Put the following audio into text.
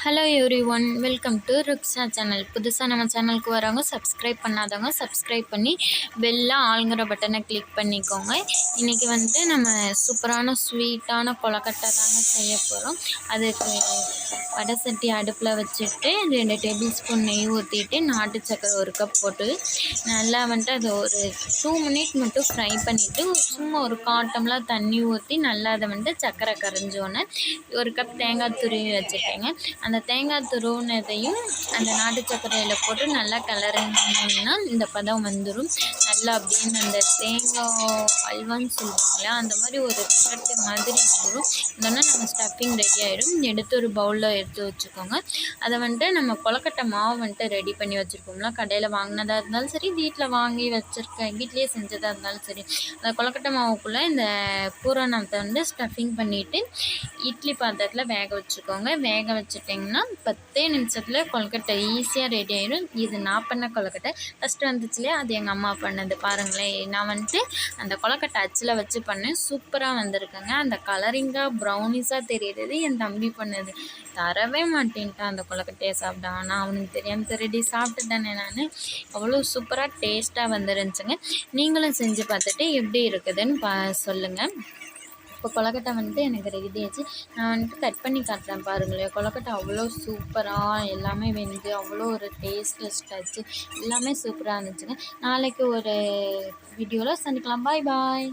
Hello every one, welcome to ருக்ஸா channel. புதுசாக நம்ம சேனலுக்கு வரவங்க சப்ஸ்கிரைப் பண்ணாதவங்க சப்ஸ்கிரைப் பண்ணி பெல்ல ஆளுங்கிற பட்டனை கிளிக் பண்ணிக்கோங்க. இன்றைக்கி வந்துட்டு நம்ம சூப்பரான ஸ்வீட்டான கொலக்கட்டை தாங்க செய்ய போகிறோம். அதுக்கு வடை சட்டி அடுப்பில் வச்சுட்டு 2 டேபிள் ஸ்பூன் நெய் ஊற்றிட்டு நாட்டு சக்கரை 1 கப் போட்டு நல்லா வந்துட்டு அதை ஒரு 2 மினிட் மட்டும் ஃப்ரை பண்ணிவிட்டு சும்மா ஒரு 1/4 டம்ளர் தண்ணி ஊற்றி நல்லா அதை வந்துட்டு சக்கரை கரைஞ்சோன்னே 1 கப் தேங்காய் துருவி வச்சுட்டேங்க. அந்த தேங்காய் துருவினதையும் அந்த நாட்டு சர்க்கரையில் போட்டு நல்லா கிளறினோம்னா இந்த பதம் வந்துடும். நல்லா அப்படின்னு அந்த தேங்காய் அல்வான்னு சொல்லுவாங்களா, அந்த மாதிரி ஒரு திரட்டு மாதிரி வந்துடும். இதோன்னா நம்ம ஸ்டஃபிங் ரெடி ஆகிடும். எடுத்து ஒரு பவுலில் எடுத்து வச்சுக்கோங்க. அதை வந்துட்டு நம்ம கொலக்கட்டை மாவு வந்துட்டு ரெடி பண்ணி வச்சுருக்கோம்ல, கடையில் வாங்கினதாக இருந்தாலும் சரி, வீட்டில் வாங்கி வீட்லேயே செஞ்சதாக இருந்தாலும் சரி, அந்த கொலக்கட்டை மாவுக்குள்ளே இந்த பூரணத்தை வந்து ஸ்டஃபிங் பண்ணிவிட்டு இட்லி பாத்திரத்தில் வேக வச்சுக்கோங்க. வேக வச்சுட்டிங்கன்னா 10 நிமிஷத்தில் கொலக்கட்டை ஈஸியாக ரெடி ஆகிடும். இது நான் பண்ண கொலக்கட்டை. ஃபஸ்ட்டு வந்துச்சு இல்லையா, அது எங்கள் அம்மா பண்ணது. பாருங்களேன், நான் வந்துட்டு அந்த கொலக்கட்டை அச்சில் வச்சு பண்ணேன். சூப்பராக வந்திருக்குங்க. அந்த கலரிங்காக ப்ரௌனிஸாக தெரியுறது என் தம்பி பண்ணது. தரவே மாட்டேன்ட்டான் அந்த கொலக்கட்டையை சாப்பிட. ஆனால் அவனுக்கு தெரியாமல் திருடி சாப்பிட்டுட்டேனே நான். அவ்வளோ சூப்பராக டேஸ்ட்டாக வந்துருந்துச்சுங்க. நீங்களும் செஞ்சு பார்த்துட்டு எப்படி இருக்குதுன்னு சொல்லுங்கள். இப்போ கொலக்கட்டை வந்துட்டு எனக்கு ரெடி ஆச்சு. நான் வந்துட்டு கட் பண்ணி காட்டுறேன் பாருங்களேன். கொலக்கட்டை அவ்வளோ சூப்பராக எல்லாமே வெந்து அவ்வளோ ஒரு டேஸ்ட்லெஸ் டச்சு எல்லாமே சூப்பராக இருந்துச்சுங்க. நாளைக்கு ஒரு வீடியோவில் சந்திக்கலாம். பாய் பாய்.